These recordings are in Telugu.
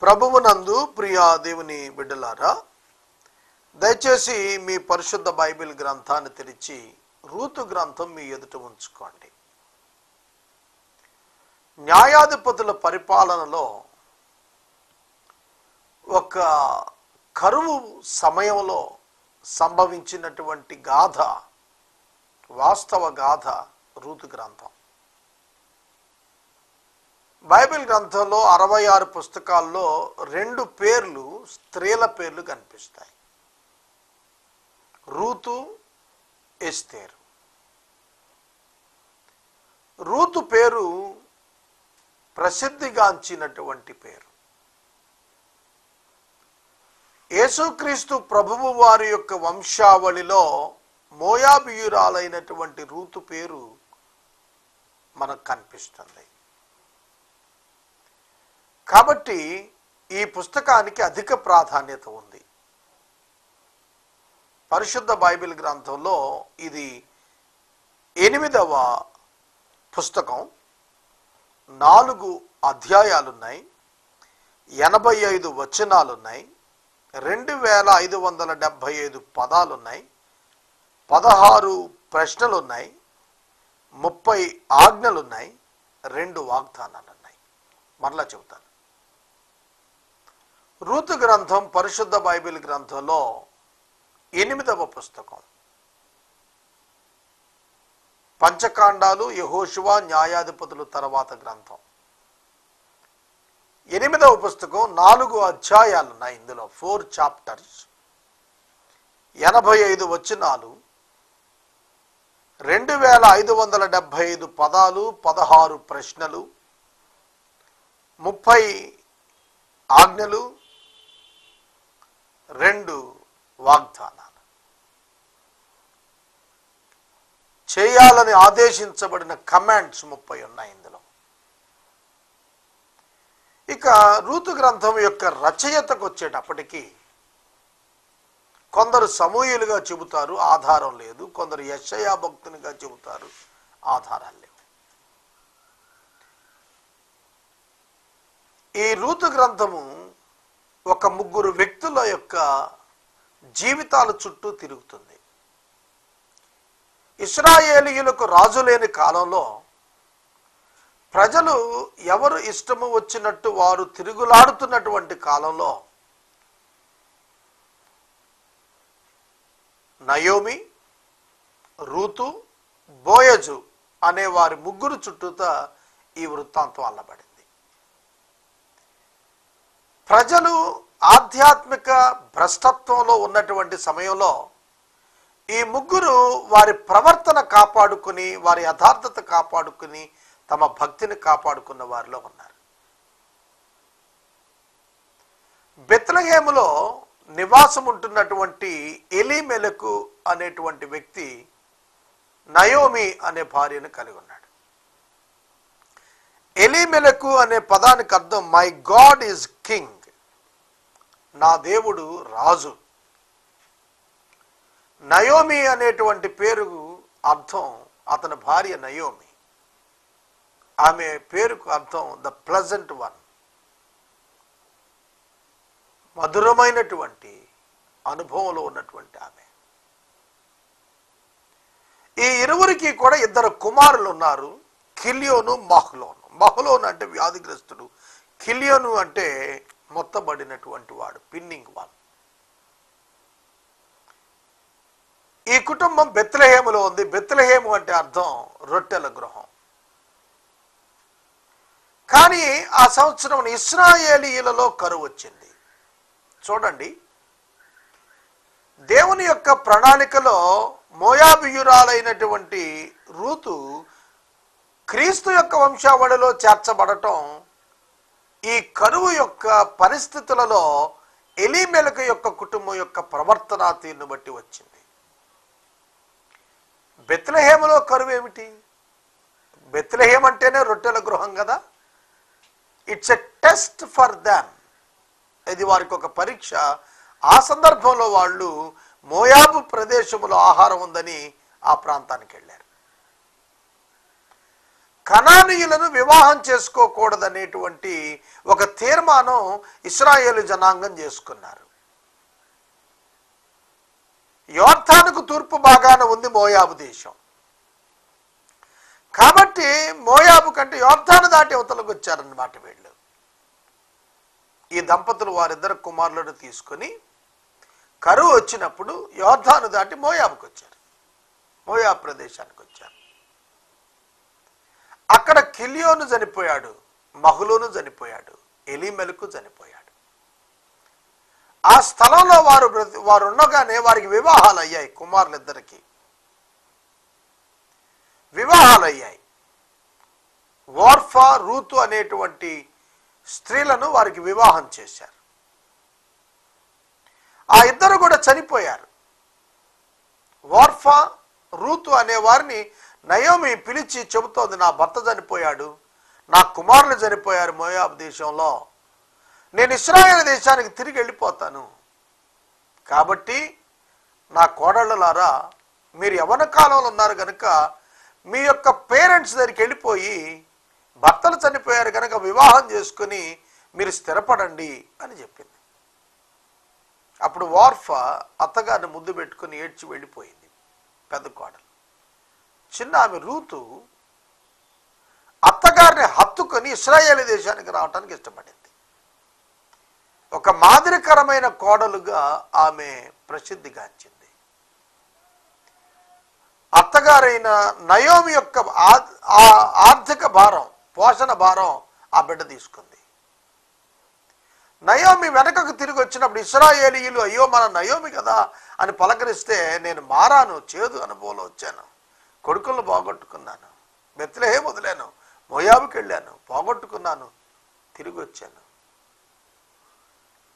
ప్రభువునందు ప్రియ దేవుని బిడ్డలారా, దయచేసి మీ పరిశుద్ధ బైబిల్ గ్రంథాన్ని తెరిచి రూతు గ్రంథం మీ ఎదుట ఉంచుకోండి. న్యాయాధిపతుల పరిపాలనలో ఒక కరువు సమయంలో సంభవించినటువంటి గాథ, వాస్తవ గాథ రూతు గ్రంథం. బైబిల్ గ్రంథంలో 66 పుస్తకాల్లో 2 పేర్లు, స్త్రీల పేర్లు కనిపిస్తాయి. రూతు, ఎస్తేరు. రూతు పేరు ప్రసిద్ధిగాంచినటువంటి పేరు. యేసుక్రీస్తు ప్రభువు వారి యొక్క వంశావళిలో మోయాబీయురాలైనటువంటి రూతు పేరు మనకు కనిపిస్తుంది. కాబట్టి ఈ పుస్తకానికి అధిక ప్రాధాన్యత ఉంది. పరిశుద్ధ బైబిల్ గ్రంథంలో ఇది 8వ పుస్తకం. 4 అధ్యాయాలున్నాయి, 85 వచనాలున్నాయి, 2575 పదాలున్నాయి, 16 ప్రశ్నలున్నాయి, 30 ఆజ్ఞలున్నాయి, 2 వాగ్దానాలున్నాయి. మరలా చెబుతాను. రూతు గ్రంథం పరిశుద్ధ బైబిల్ గ్రంథంలో 8వ పుస్తకం. పంచకాండాలు, యెహోషువ, న్యాయాధిపతులు తర్వాత గ్రంథం. 8వ పుస్తకం 4 అధ్యాయాలున్నాయి. ఇందులో 4 చాప్టర్స్, 85 వచనాలు, 2575 పదాలు, 16 ప్రశ్నలు, 30 ఆజ్ఞలు, 2 వాగ్దానాలు. చేయాలని ఆదేశించబడిన కమాండ్స్ 30 ఉన్నాయి ఇందులో. ఇక రూతు గ్రంథం యొక్క రచయితకు వచ్చేటప్పటికి కొందరు సమూయేలుగా చెబుతారు, ఆధారం లేదు. కొందరు యెషయా భక్తునిగా చెబుతారు, ఆధారాలు లేవు. ఈ రూతు గ్రంథము ఒక 3 వ్యక్తుల యొక్క జీవితాల చుట్టూ తిరుగుతుంది. ఇశ్రాయేలీయులకు రాజు లేని కాలంలో ప్రజలు ఎవరు ఇష్టము వచ్చినట్టు వారు తిరుగులాడుతున్నటువంటి కాలంలో నయోమి, రూతు, బోయజు అనే వారి 3 చుట్టూతా ఈ వృత్తాంతం అల్లబడింది. ప్రజలు ఆధ్యాత్మిక భ్రష్టత్వంలో ఉన్నటువంటి సమయంలో ఈ 3 వారి ప్రవర్తన కాపాడుకుని, వారి యథార్థత కాపాడుకుని, తమ భక్తిని కాపాడుకున్న వారిలో ఉన్నారు. బెత్లెహేములో నివాసం ఉంటున్నటువంటి ఎలీమెలకు అనేటువంటి వ్యక్తి నయోమి అనే భార్యను కలిగి ఉన్నాడు. ఎలీమెలకు అనే పదానికి అర్థం మై గాడ్ ఈజ్ కింగ్, నా దేవుడు రాజు. నయోమి అనేటువంటి పేరు అర్థం, అతని భార్య నయోమి, ఆమె పేరుకు అర్థం ద ప్లెజెంట్ వన్, మధురమైనటువంటి అనుభవంలో ఉన్నటువంటి ఆమె. ఈ ఇరువురికి కూడా 2 కుమారులు ఉన్నారు, కిల్యోను, మహ్లోను. మహ్లోను అంటే వ్యాధిగ్రస్తుడు, కిల్యోను అంటే మొత్తబడినటువంటి వాడు, పిన్నింగ్ వన్. ఈ కుటుంబం బెత్లెహేములో ఉంది. బెత్లెహేము అంటే అర్థం రొట్టెల గృహం. కానీ ఆ సంవత్సరం ఇశ్రాయేలీయులలో కరువు వచ్చింది. చూడండి, దేవుని యొక్క ప్రణాళికలో మోయాబీయురాలైనటువంటి రూతు క్రీస్తు యొక్క వంశావళిలో చేర్చబడటం ఈ కరువు యొక్క పరిస్థితులలో ఎలీమెలకు యొక్క కుటుంబం యొక్క ప్రవర్తనా తీరును బట్టి వచ్చింది. బెత్లెహేములో కరువు ఏమిటి? బెత్లెహేం అంటేనే రొట్టెల గృహం కదా. It's a test for them. ఇది వారికి ఒక పరీక్ష. ఆ సందర్భంలో వాళ్ళు మోయాబు ప్రదేశంలో ఆహారం ఉందని ఆ ప్రాంతానికి వెళ్ళారు. కనానీయులను వివాహం చేసుకోకూడదనేటువంటి ఒక తీర్మానం ఇశ్రాయేలు జనాంగం చేసుకున్నారు. యోర్దానుకు తూర్పు భాగాన ఉంది మోయాబు దేశం. కాబట్టి మోయాబు కంటే యోర్దాను దాటి అవతలకు వచ్చారన్నమాట వీళ్ళు. ఈ దంపతులు వారిద్దరు కుమారులను తీసుకొని కరువు వచ్చినప్పుడు యోర్దాను దాటి మోయాబుకు వచ్చారు. మోయాబు ప్రదేశానికి వచ్చారు. అక్కడ కిలియోను చనిపోయాడు, మహులోను చనిపోయాడు, ఎలీమెలకు చనిపోయాడు. ఆ స్థలంలో వారు ఉండగానే వారికి వివాహాలు అయ్యాయి. కుమారులిద్దరికి వివాహాలు అయ్యాయి. ఓర్ఫా, రూతు అనేటువంటి స్త్రీలను వారికి వివాహం చేశారు. ఆ ఇద్దరు కూడా చనిపోయారు. ఓర్ఫా, రూతు అనే వారిని నయోమి పిలిచి చెబుతోంది, నా భర్త చనిపోయాడు, నా కుమారులు చనిపోయారు మోయాబు దేశంలో, నేను ఇశ్రాయేలు దేశానికి తిరిగి వెళ్ళిపోతాను. కాబట్టి నా కోడళ్ళలారా, మీరు యవ్వన కాలంలో ఉన్నారు కనుక మీ యొక్క పేరెంట్స్ దగ్గరికి వెళ్ళిపోయి భర్తలు చనిపోయారు కనుక వివాహం చేసుకుని మీరు స్థిరపడండి అని చెప్పింది. అప్పుడు ఓర్ఫా అత్తగారిని ముద్దు పెట్టుకుని ఏడ్చి వెళ్ళిపోయింది. పెద్ద కోడలు. చిన్న ఆమె రూతు అత్తగారిని హత్తుకొని ఇశ్రాయేలు దేశానికి రావడానికి ఇష్టపడింది. ఒక మాదిరికరమైన కోడలుగా ఆమె ప్రసిద్ధిగాంచింది. అత్తగారైన నయోమి యొక్క ఆర్థిక భారం, పోషణ భారం ఆ బిడ్డ తీసుకుంది. నయోమి వెనకకు తిరిగి వచ్చినప్పుడు ఇశ్రాయేలీయులు, అయ్యో మన నయోమి కదా అని పలకరిస్తే, నేను మారాను, చేదు అనుభవంలో వచ్చాను, కొడుకులను పోగొట్టుకున్నాను, బెత్లెహేము వదిలాను, మోయాబుకి వెళ్ళాను, పోగొట్టుకున్నాను, తిరిగి వచ్చాను.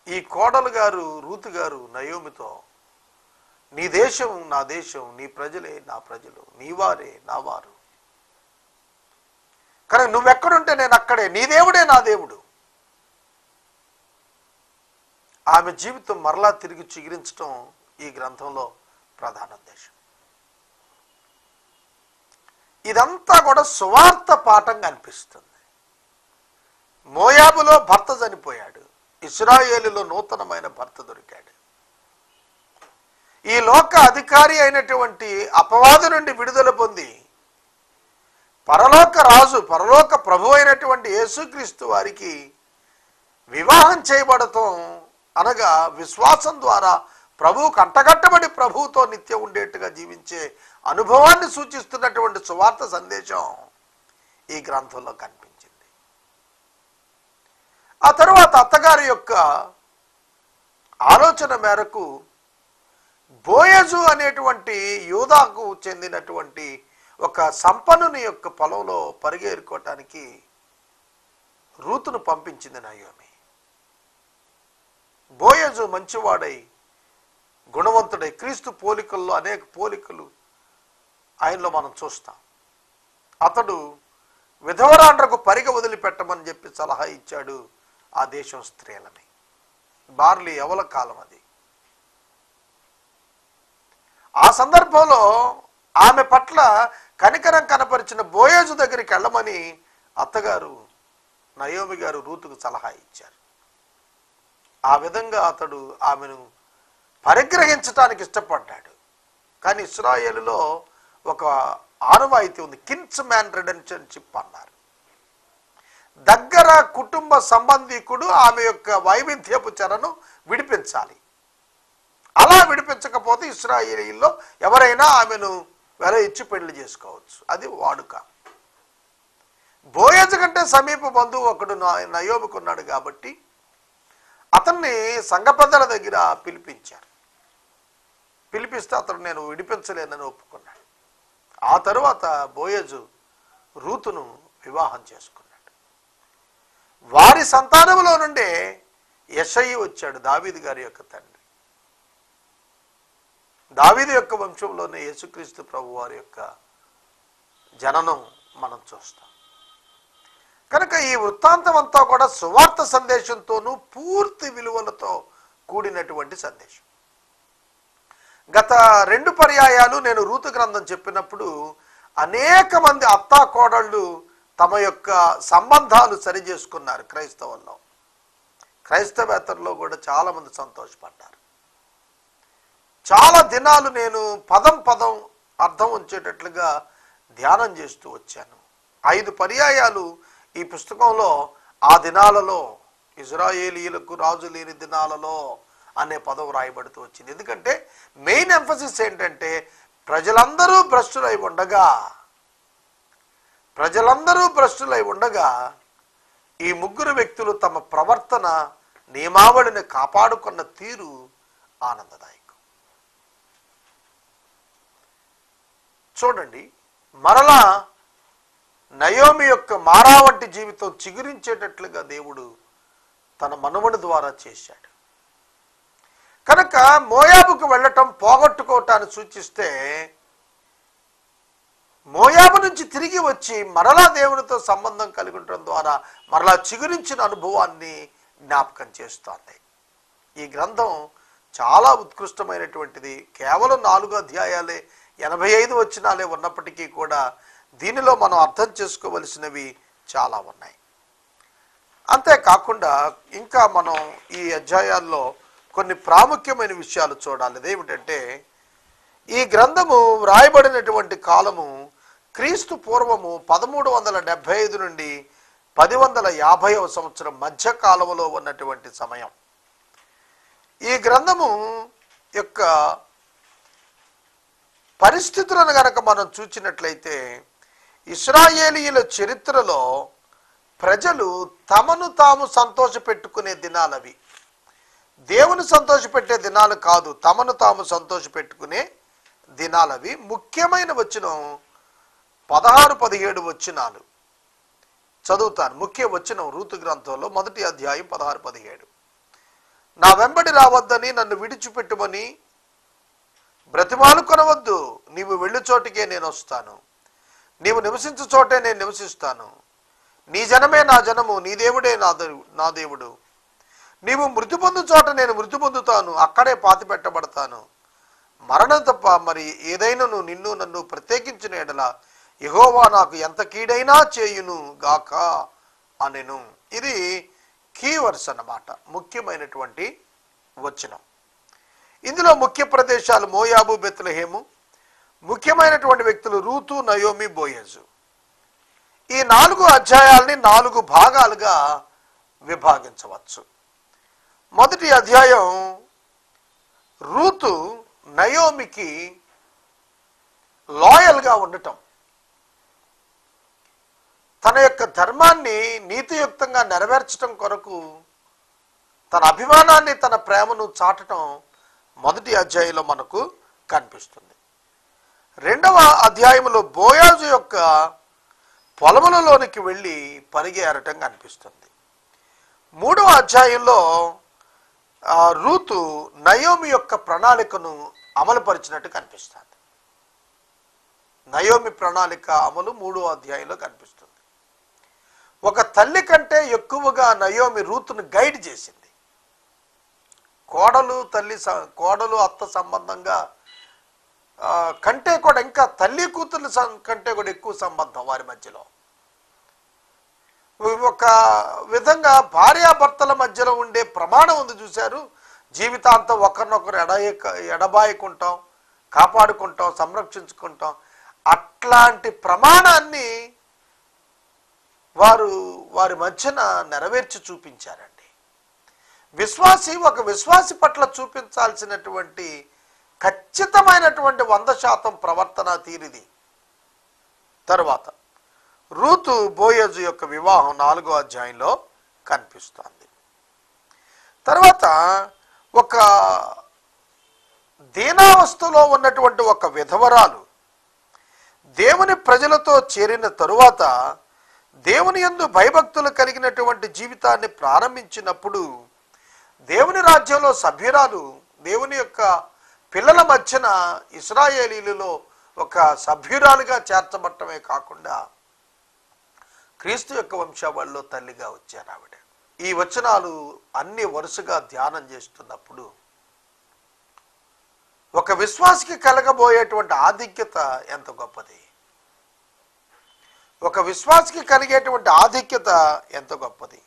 ఈ కోడలు గారు, రూతు గారు నయోమితో, నీ దేశం నా దేశం, నీ ప్రజలే నా ప్రజలు, నీ వారే నా వారు, కానీ నువ్వెక్కడుంటే నేను అక్కడే, నీ దేవుడే నా దేవుడు. ఆమె జీవితం మరలా తిరిగి చిగురించడం ఈ గ్రంథంలో ప్రధాన ఉద్దేశం. ఇదంతా కూడా సువార్త పాఠంగా అనిపిస్తుంది. మోయాబులో భర్త చనిపోయాడు, ఇశ్రాయేలులో నూతనమైన భర్త దొరికాడు. ఈ లోక అధికారి అయినటువంటి అపవాదు నుండి విడుదల పొంది పరలోక రాజు, పరలోక ప్రభు అయినటువంటి యేసుక్రీస్తు వారికి వివాహం చేయబడటం అనగా విశ్వాసం ద్వారా ప్రభువుకు అంటగట్టబడి ప్రభువుతో నిత్యం ఉండేట్టుగా జీవించే అనుభవాన్ని సూచిస్తున్నటువంటి సువార్త సందేశం ఈ గ్రంథంలో కనిపించింది. ఆ తరువాత అత్తగారి యొక్క ఆలోచన మేరకు బోయజు అనేటువంటి యూదాకు చెందినటువంటి ఒక సంపన్నుని యొక్క పొలంలో పరిగెరుకోవటానికి రూతును పంపించింది నయోమి. బోయజు మంచివాడై, గుణవంతుడై, క్రీస్తు పోలికల్లో అనేక పోలికలు ఆయనలో మనం చూస్తాం. అతడు విధవరాండ్రకు పరిగ వదిలిపెట్టమని చెప్పి సలహా ఇచ్చాడు ఆ దేశం స్త్రీలని. బార్లీ యవల కాలం అది. ఆ సందర్భంలో ఆమె పట్ల కనికరం కనపరిచిన బోయజు దగ్గరికి వెళ్ళమని అత్తగారు నయోమి గారు రూతుకు సలహా ఇచ్చారు. ఆ విధంగా అతడు ఆమెను పరిగ్రహించడానికి ఇష్టపడ్డాడు. కానీ ఇశ్రాయేలులో ఒక ఆనవాయితీ ఉంది, కిన్స్ మ్యాన్ రిలేషన్షిప్ అన్నారు. దగ్గర కుటుంబ సంబంధికుడు ఆమె యొక్క వైవిధ్యపు చెరను విడిపించాలి. అలా విడిపించకపోతే ఇశ్రాయేలీల్లో ఎవరైనా ఆమెను వెల ఇచ్చి పెళ్లి చేసుకోవచ్చు. అది వాడుక. బోయజు కంటే సమీప బంధువు ఒకడు నయోమికి ఉన్నాడు కాబట్టి అతన్ని సంఘ పెద్దల దగ్గర పిలిపించారు. పిలిపిస్తే అతడు నేను విడిపించలేనని ఒప్పుకున్నాడు. ఆ తరువాత బోయజు రూతును వివాహం చేసుకున్నాడు. వారి సంతానంలో నుండే యెషయి వచ్చాడు, దావీదు గారి యొక్క తండ్రి. దావీదు యొక్క వంశంలోనే యేసుక్రీస్తు ప్రభు వారి యొక్క జననం మనం చూస్తాం. కనుక ఈ వృత్తాంతం అంతా కూడా సువార్త సందేశంతోనూ పూర్తి విలువలతో కూడినటువంటి సందేశం. గత 2 పర్యాయాలు నేను రూతు గ్రంథం చెప్పినప్పుడు అనేక మంది అత్తా కోడళ్ళు తమ యొక్క సంబంధాలు సరిచేసుకున్నారు. క్రైస్తవుల్లో, క్రైస్తవేతరులో కూడా చాలామంది సంతోషపడ్డారు. చాలా దినాలు నేను పదం పదం అర్థం వచ్చేటట్లుగా ధ్యానం చేస్తూ వచ్చాను. 5 పర్యాయాలు ఈ పుస్తకంలో ఆ దినాలలో, ఇజ్రాయేలీయులకు రాజు లేని దినాలలో అనే పదం రాయబడుతూ వచ్చింది. ఎందుకంటే మెయిన్ ఎంఫసిస్ ఏంటంటే ప్రజలందరూ భ్రష్టులై ఉండగా ఈ ముగ్గురు వ్యక్తులు తమ ప్రవర్తన నియమావళిని కాపాడుకున్న తీరు ఆనందదాయకం. చూడండి, మరలా నయోమి యొక్క మారా వంటి జీవితం చిగురించేటట్లుగా దేవుడు తన మనుమడి ద్వారా చేశాడు. కనుక మోయాబుకు వెళ్ళటం పోగొట్టుకోవటాన్ని సూచిస్తే, మోయాబు నుంచి తిరిగి వచ్చి మరలా దేవునితో సంబంధం కలిగి ఉండటం ద్వారా మరలా చిగురించిన అనుభవాన్ని జ్ఞాపకం చేస్తోంది. ఈ గ్రంథం చాలా ఉత్కృష్టమైనటువంటిది. కేవలం 4 అధ్యాయాలే, 85 వచనాలే ఉన్నప్పటికీ కూడా దీనిలో మనం అర్థం చేసుకోవలసినవి చాలా ఉన్నాయి. అంతేకాకుండా ఇంకా మనం ఈ అధ్యాయాల్లో కొన్ని ప్రాముఖ్యమైన విషయాలు చూడాలి. అదేమిటంటే, ఈ గ్రంథము వ్రాయబడినటువంటి కాలము క్రీస్తు పూర్వము 1375 నుండి 1050వ సంవత్సరం మధ్య కాలంలో ఉన్నటువంటి సమయం. ఈ గ్రంథము యొక్క పరిస్థితులను గనక మనం చూచినట్లయితే, ఇశ్రాయేలీయుల చరిత్రలో ప్రజలు తమను తాము సంతోషపెట్టుకునే దినాలవి. దేవుని సంతోషపెట్టే దినాలు కాదు, తమను తాము సంతోషపెట్టుకునే దినాలవి. ముఖ్యమైన వచనం 16-17 వచనాలు చదువుతాను. ముఖ్య వచనం రూతు గ్రంథంలో 1వ అధ్యాయం 16-17. నా వెంబడి రావద్దని, నన్ను విడిచిపెట్టుమని బ్రతిమాలు కొనవద్దు. నీవు వెళ్ళు చోటికే నేను వస్తాను, నీవు నివసించు చోటే నేను నివసిస్తాను. నీ జనమే నా జనము, నీ దేవుడే నా దేవుడు. నీవు మృతి పొందు చోట నేను మృతి పొందుతాను, అక్కడే పాతి పెట్టబడతాను. మరణం తప్ప మరి ఏదైనాను నిన్ను నన్ను ప్రత్యేకించిన ఎడల యెహోవా నాకు ఎంత కీడైనా చేయును గాక అనెను. ఇది కీవర్స్ అన్నమాట, ముఖ్యమైనటువంటి వచనం. ఇందులో ముఖ్య ప్రదేశాలు మోయాబు, బెత్లెహేము. ముఖ్యమైనటువంటి వ్యక్తులు రూతు, నయోమి, బోయజు. ఈ 4 అధ్యాయాల్ని 4 భాగాలుగా విభాగించవచ్చు. మొదటి అధ్యాయం రూతు నయోమికి లాయల్గా ఉండటం, తన యొక్క ధర్మాన్ని నీతియుక్తంగా నెరవేర్చడం కొరకు తన అభిమానాన్ని, తన ప్రేమను చాటడం మొదటి అధ్యాయంలో మనకు కనిపిస్తుంది. 2వ అధ్యాయంలో బోయాజు యొక్క పొలములలోనికి వెళ్ళి పరిగెరటం కనిపిస్తుంది. 3వ అధ్యాయంలో రూతు నయోమి యొక్క ప్రణాళికను అమలుపరిచినట్టు కనిపిస్తుంది. నయోమి ప్రణాళిక అమలు 3వ అధ్యాయంలో కనిపిస్తుంది. ఒక తల్లి కంటే ఎక్కువగా నయోమి రూతును గైడ్ చేసింది. కోడలు అత్త సంబంధంగా కంటే కూడా, ఇంకా తల్లి కూతుర్ల కంటే కూడా ఎక్కువ సంబంధం వారి మధ్యలో. ఒక విధంగా భార్యాభర్తల మధ్యలో ఉండే ప్రమాణం ఉంది చూశారు. జీవితాంతం ఒకరినొకరు ఎడబాయికుంటాం, కాపాడుకుంటాం, సంరక్షించుకుంటాం. అట్లాంటి ప్రమాణాన్ని వారి మధ్యన నెరవేర్చి చూపించారండి. ఒక విశ్వాసి పట్ల చూపించాల్సినటువంటి ఖచ్చితమైనటువంటి 100% ప్రవర్తన తీరిది. తరువాత రూతు బోయజు యొక్క వివాహం 4వ అధ్యాయంలో కనిపిస్తోంది. తర్వాత ఒక దీనావస్థలో ఉన్నటువంటి ఒక విధవరాలు దేవుని ప్రజలతో చేరిన తరువాత దేవుని యందు భయభక్తులు కలిగినటువంటి జీవితాన్ని ప్రారంభించినప్పుడు దేవుని రాజ్యంలో సభ్యురాలు, దేవుని యొక్క పిల్లల మధ్యన ఇశ్రాయేలీలలో ఒక సభ్యురాలుగా చేర్చబట్టమే కాకుండా క్రీస్తు యొక్క వంశావళిలో తల్లిగా వచ్చారు ఆవిడ. ఈ వచనాలు అన్ని వరుసగా ధ్యానం చేస్తున్నప్పుడు ఒక విశ్వాసికి కలగబోయేటువంటి ఆధిక్యత ఎంత గొప్పది. ఒక విశ్వాసికి కలిగేటువంటి ఆధిక్యత ఎంత గొప్పది.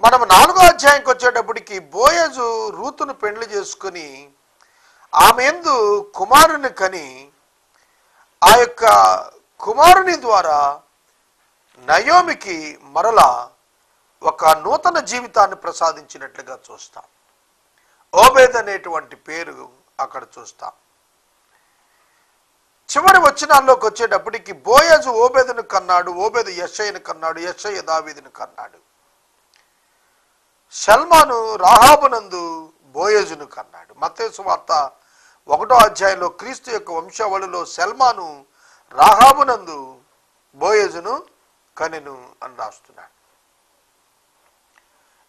మనం 4వ అధ్యాయంకి వచ్చేటప్పటికి బోయజు రూతును పెండ్లి చేసుకుని ఆమె యందు కుమారుని కని ఆ యొక్క కుమారుని ద్వారా నయోమికి మరలా ఒక నూతన జీవితాన్ని ప్రసాదించినట్లుగా చూస్తాం. ఓబేద్ అనేటువంటి పేరు అక్కడ చూస్తాం. చివరి వచనాల్లోకి వచ్చేటప్పటికి బోయజు ఓబేదును కన్నాడు, ఓబేదు యెషయిని కన్నాడు, యెషయి దావీదును కన్నాడు. షల్మాను రాహాబునందు బోయజును కన్నాడు. మత్తయి సువార్త 1వ అధ్యాయంలో క్రీస్తు యొక్క వంశావళిలో షల్మాను రాహాబునందు బోయజును కనెను అని రాస్తున్నాడు.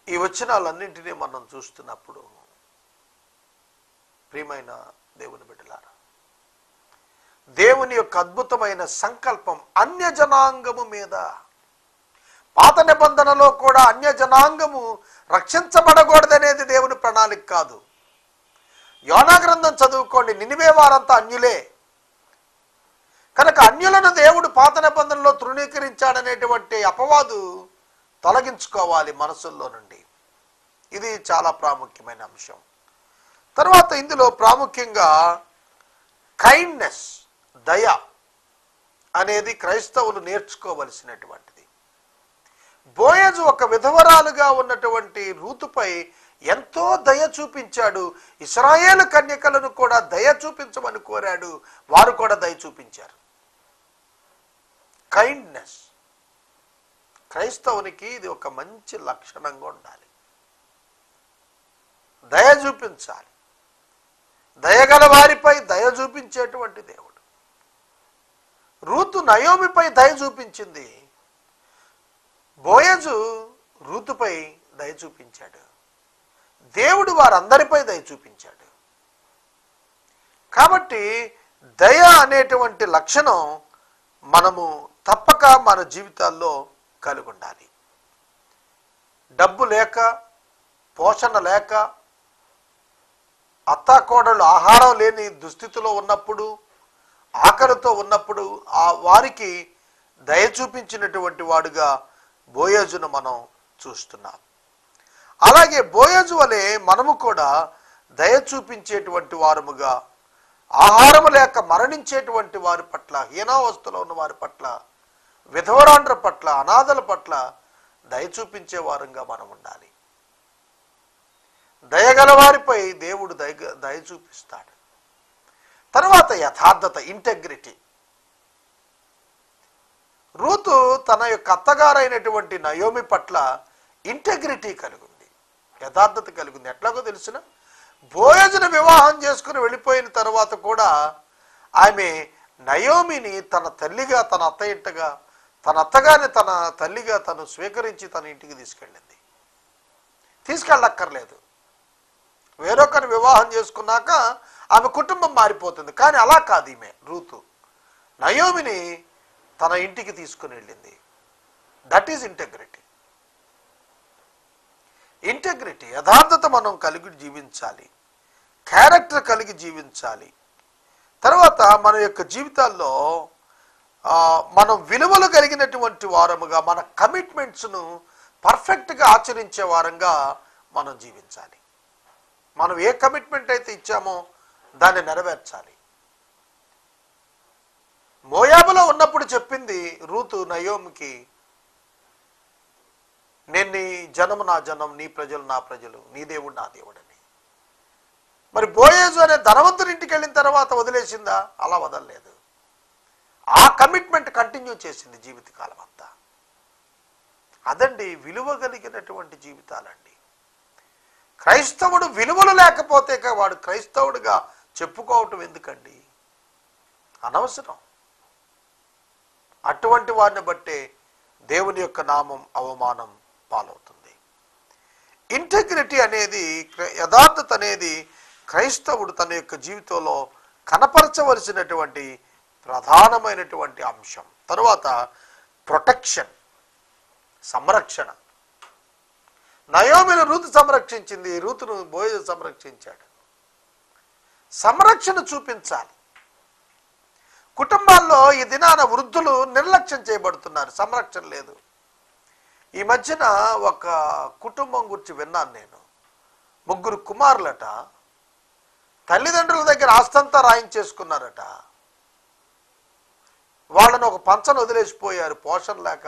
ఈ వచనాలన్నింటినీ మనం చూస్తున్నప్పుడు ప్రియమైన దేవుని బిడ్డలారా, దేవుని యొక్క అద్భుతమైన సంకల్పం అన్య జనాంగము మీద. పాత నిబంధనలో కూడా అన్య జనాంగము రక్షించబడకూడదనేది దేవుని ప్రణాళిక కాదు. యోనా గ్రంథం చదువుకోండి, నినివే వారంతా అన్యులే. కనుక అన్యులను దేవుడు పాత నిబంధనలో తృణీకరించాడనేటువంటి అపవాదు తొలగించుకోవాలి మనసుల్లో నుండి. ఇది చాలా ప్రాముఖ్యమైన అంశం. తర్వాత ఇందులో ప్రాముఖ్యంగా కైండ్నెస్, దయ అనేది క్రైస్తవులు నేర్చుకోవలసినటువంటిది. బోయజు ఒక విధవరాలుగా ఉన్నటువంటి రూతుపై ఎంతో దయ చూపించాడు. ఇశ్రాయేలు కన్యకలను కూడా దయ చూపించమని కోరాడు, వారు కూడా దయ చూపించారు. కైండ్నెస్ క్రైస్తవునికి ఇది ఒక మంచి లక్షణంగా ఉండాలి. దయ చూపించాలి. దయగల వారిపై దయ చూపించేటువంటి దేవుడు. రూతు నయోమిపై దయ చూపించింది, బోయజు రూతుపై దయ చూపించాడు. దేవుడు వారందరిపై దయ చూపించాడు. కాబట్టి దయ అనేటువంటి లక్షణం మనము తప్పక మన జీవితాల్లో కలిగి ఉండాలి. డబ్బు లేక, పోషణ లేక, అత్తాకోడళ్ళు ఆహారం లేని దుస్థితిలో ఉన్నప్పుడు, ఆకలితో ఉన్నప్పుడు ఆ వారికి దయ చూపించినటువంటి వాడుగా బోయజును మనం చూస్తున్నాం. అలాగే బోయజు వలె మనము కూడా దయ చూపించేటువంటి వారముగా, ఆహారం లేక మరణించేటువంటి వారి పట్ల, హీనావస్థలో ఉన్న వారి పట్ల, విధవరాండ్ర పట్ల, అనాథల పట్ల దయ చూపించే వారంగా మనం ఉండాలి. దయగల వారిపై దేవుడు దయ చూపిస్తాడు. తర్వాత యథార్థత, ఇంటెగ్రిటీ. రూతు తన యొక్క అత్తగారైనటువంటి నయోమి పట్ల ఇంటెగ్రిటీ కలిగి ఉంది, యథార్థత కలిగి ఉంది. ఎట్లాగో తెలిసిన, బోయజును వివాహం చేసుకుని వెళ్ళిపోయిన తర్వాత కూడా ఆమె నయోమిని తన తల్లిగా, తన అత్త ఇంటగా, తన అత్తగారిని తన తల్లిగా తను స్వీకరించి తన ఇంటికి తీసుకెళ్ళక్కర్లేదు. వేరొకరిని వివాహం చేసుకున్నాక ఆమె కుటుంబం మారిపోతుంది. కానీ అలా కాదు, ఈమె రూతు నయోమిని తన ఇంటికి తీసుకుని వెళ్ళింది. That is integrity. ఇంటెగ్రిటీ, యథార్థత మనం కలిగి జీవించాలి, క్యారెక్టర్ కలిగి జీవించాలి. తర్వాత మన యొక్క జీవితాల్లో మనం విలువలు కలిగినటువంటి వారముగా, మన కమిట్మెంట్స్ను పర్ఫెక్ట్గా ఆచరించే వారంగా మనం జీవించాలి. మనం ఏ కమిట్మెంట్ అయితే ఇచ్చామో దాన్ని నెరవేర్చాలి. మోయాబులో ఉన్నప్పుడు చెప్పింది రూతు నయోమికి, నేను నీ జనము నా జనం, నీ ప్రజలు నా ప్రజలు, నీ దేవుడు నా దేవుడని. మరి బోయజు అనే ధనవంతుడింటికి వెళ్ళిన తర్వాత వదిలేసిందా? అలా వదలలేదు. ఆ కమిట్మెంట్ కంటిన్యూ చేసింది జీవితకాలం అంతా. అదండి విలువ కలిగినటువంటి జీవితాలండి. క్రైస్తవుడు విలువలు లేకపోతే వాడు క్రైస్తవుడిగా చెప్పుకోవటం ఎందుకండి? అనవసరం. అటువంటి వారిని బట్టే దేవుని యొక్క నామం అవమానం పాలవుతుంది. ఇంటెగ్రిటీ అనేది, యథార్థత అనేది క్రైస్తవుడు తన యొక్క జీవితంలో కనపరచవలసినటువంటి ప్రధానమైనటువంటి అంశం. తరువాత ప్రొటెక్షన్, సంరక్షణ. నయోమిని రూతు సంరక్షించింది, రూతును బోయజు సంరక్షించాడు. సంరక్షణ చూపించాలి. కుటుంబాల్లో ఈ దినాన వృద్ధులు నిర్లక్ష్యం చేయబడుతున్నారు, సంరక్షణ లేదు. ఈ మధ్యన ఒక కుటుంబం గురించి విన్నాను నేను. 3 కుమారులట, తల్లిదండ్రుల దగ్గర ఆస్తంతా రాయించేసుకున్నారట. వాళ్ళను ఒక పంచను వదిలేసిపోయారు, పోషణ లేక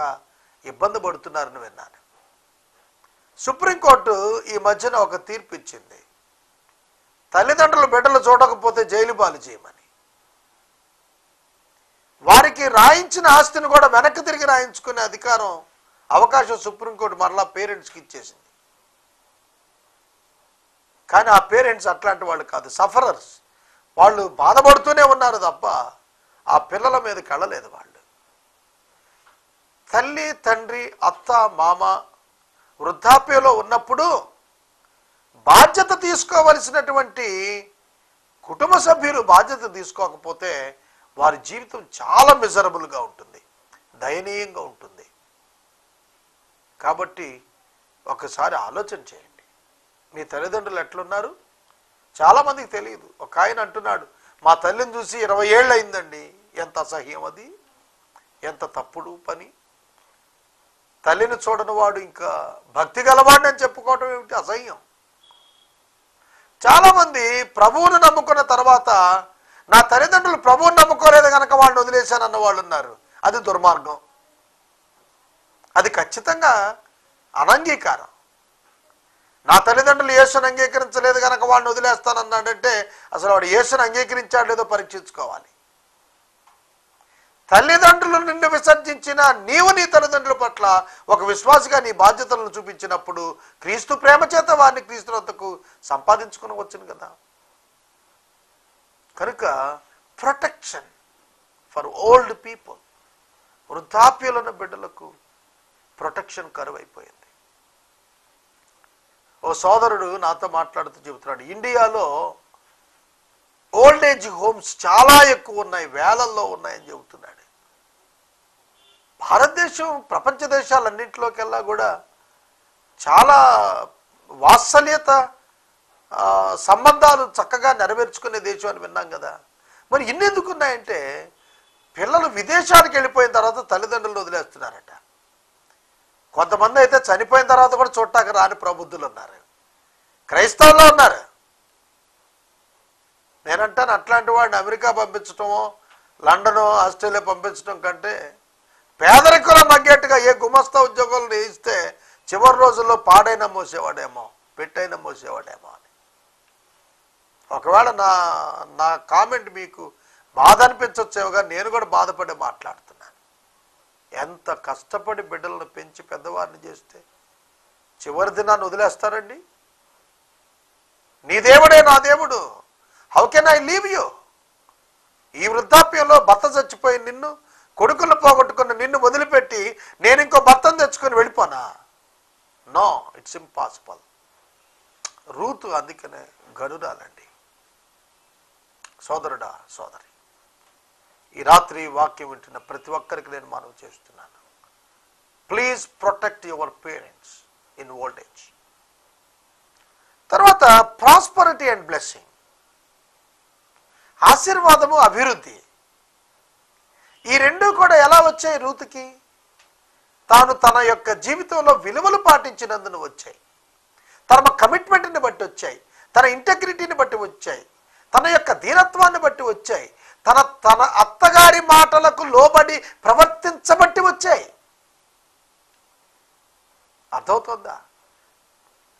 ఇబ్బంది పడుతున్నారని విన్నాను. సుప్రీంకోర్టు ఈ మధ్యన ఒక తీర్పు ఇచ్చింది, తల్లిదండ్రులు బిడ్డలు చూడకపోతే జైలు పాలు చేయమని. వారికి రాయించిన ఆస్తిని కూడా వెనక్కి తిరిగి రాయించుకునే అధికారం, అవకాశం సుప్రీంకోర్టు మరలా పేరెంట్స్కి ఇచ్చేసింది. కానీ ఆ పేరెంట్స్ అట్లాంటి వాళ్ళు కాదు, సఫరర్స్. వాళ్ళు బాధపడుతూనే ఉన్నారు తప్ప ఆ పిల్లల మీద కళ్ళలేదు. వాళ్ళు తల్లి, తండ్రి, అత్త, మామ వృద్ధాప్యంలో ఉన్నప్పుడు బాధ్యత తీసుకోవలసినటువంటి కుటుంబ సభ్యులు బాధ్యత తీసుకోకపోతే వారి జీవితం చాలా మిజరబుల్గా ఉంటుంది, దయనీయంగా ఉంటుంది. కాబట్టి ఒకసారి ఆలోచన చేయండి, మీ తల్లిదండ్రులు ఎట్లున్నారు? చాలామందికి తెలియదు. ఒక ఆయన అంటున్నాడు, మా తల్లిని చూసి 20 ఏళ్ళు అయిందండి. ఎంత అసహ్యం అది, ఎంత తప్పుడు పని. తల్లిని చూడని వాడు ఇంకా భక్తి గలవాడిని అని చెప్పుకోవటం ఏమిటి? అసహ్యం. చాలామంది ప్రభువును నమ్ముకున్న తర్వాత నా తల్లిదండ్రులు ప్రభువుని నమ్ముకోలేదు కనుక వాళ్ళని వదిలేశాను అన్న వాళ్ళు ఉన్నారు. అది దుర్మార్గం, అది ఖచ్చితంగా అనంగీకారం. నా తల్లిదండ్రులు యేసుని అంగీకరించలేదు కనుక వాడిని వదిలేస్తానన్నాడంటే అసలు వాడు యేసుని అంగీకరించాడు లేదో పరీక్షించుకోవాలి. తల్లిదండ్రులు నిన్ను విసర్జించిన నీవు నీ తల్లిదండ్రుల పట్ల ఒక విశ్వాసిగా నీ బాధ్యతలను చూపించినప్పుడు క్రీస్తు ప్రేమ చేత వారిని క్రీస్తునంతకు సంపాదించుకుని వచ్చును కదా. కనుక ప్రొటెక్షన్ ఫర్ ఓల్డ్ పీపుల్, వృద్ధాప్యులున్న బిడ్డలకు ప్రొటెక్షన్ కరువైపోయింది. ఓ సోదరుడు నాతో మాట్లాడుతూ చెబుతున్నాడు, ఇండియాలో ఓల్డ్ ఏజ్ హోమ్స్ చాలా ఎక్కువ ఉన్నాయి, వేలల్లో ఉన్నాయని చెబుతున్నాడు. భారతదేశం ప్రపంచ దేశాలన్నింటిలోకెల్లా కూడా చాలా వాత్సల్యత సంబంధాలు చక్కగా నెరవేర్చుకునే దేశం అని విన్నాం కదా. మరి ఇన్నెందుకు ఉన్నాయంటే పిల్లలు విదేశానికి వెళ్ళిపోయిన తర్వాత తల్లిదండ్రులను వదిలేస్తున్నారట. కొంతమంది అయితే చనిపోయిన తర్వాత కూడా చూడటానికి రాని ప్రబుద్ధులు ఉన్నారు, క్రైస్తవుల్లో ఉన్నారు. నేనంటాను అట్లాంటి వాడిని అమెరికా పంపించటమో లండనో ఆస్ట్రేలియా పంపించడం కంటే పేదరికంలో మగ్గేట్టుగా ఏ గుమస్తా ఉద్యోగాలు వేయిస్తే చివరి రోజుల్లో పాడైనా మోసేవాడేమో, పెట్టైనా మోసేవాడేమో అని. ఒకవేళ నా కామెంట్ మీకు బాధ అనిపించవచ్చేమోగా, నేను కూడా బాధపడి మాట్లాడుతున్నాను. ఎంత కష్టపడి బిడ్డలను పెంచి పెద్దవారిని చేస్తే చివరి దినాన్ని వదిలేస్తారండి? నీ దేవుడే నా దేవుడు, how can I leave you? ఈ వృద్ధాప్యంలో భర్త చచ్చిపోయి నిన్ను, కొడుకులు పోగొట్టుకున్న నిన్ను వదిలిపెట్టి నేను ఇంకో భర్తను తెచ్చుకొని వెళ్ళిపోనా? No, it's impossible. రూతు అందుకనే గనురాలండి. సోదరుడా, సోదరి, ఈ రాత్రి వాక్యం వింటున్న ప్రతి ఒక్కరికి నేను మనవి చేస్తున్నాను, please protect your parents in old age. తర్వాత ప్రాస్పరిటీ అండ్ బ్లెస్సింగ్, ఆశీర్వాదము, అభివృద్ధి. ఈ రెండు కూడా ఎలా వచ్చాయి రూతుకి? తాను తన యొక్క జీవితంలో విలువలు పాటించినందున వచ్చాయి, తన కమిట్మెంట్ని బట్టి వచ్చాయి, తన ఇంటెగ్రిటీని బట్టి వచ్చాయి, తన యొక్క ధీరత్వాన్ని బట్టి వచ్చాయి, తన అత్తగారి మాటలకు లోబడి ప్రవర్తించబట్టి వచ్చాయి. అర్థమవుతుందా?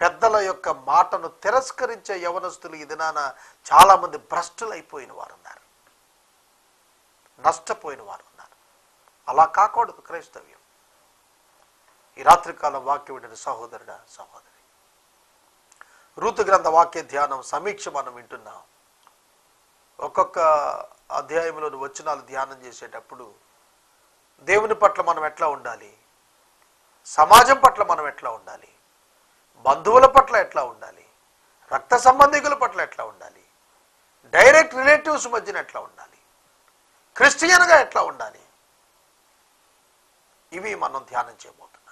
పెద్దల యొక్క మాటను తిరస్కరించే యవనస్తులు ఈ దినాన చాలామంది భ్రష్టులైపోయిన వారు ఉన్నారు, నష్టపోయిన వారు ఉన్నారు. అలా కాకూడదు క్రైస్తవ్యం. ఈ రాత్రికాలం వాక్యం వింటున్న సహోదరుడా, సహోదరి, రూతు గ్రంథ వాక్య ధ్యానం సమీక్ష మనం వింటున్నాం. ఒక్కొక్క అధ్యాయంలోని వచనాలు ధ్యానం చేసేటప్పుడు దేవుని పట్ల మనం ఎట్లా ఉండాలి, సమాజం పట్ల మనం ఎట్లా ఉండాలి, బంధువుల పట్ల ఎట్లా ఉండాలి, రక్త సంబంధికుల పట్ల ఎట్లా ఉండాలి, డైరెక్ట్ రిలేటివ్స్ మధ్యన ఎట్లా ఉండాలి, క్రిస్టియన్గా ఎట్లా ఉండాలి, ఇవి మనం ధ్యానం చేయబోతున్నాం.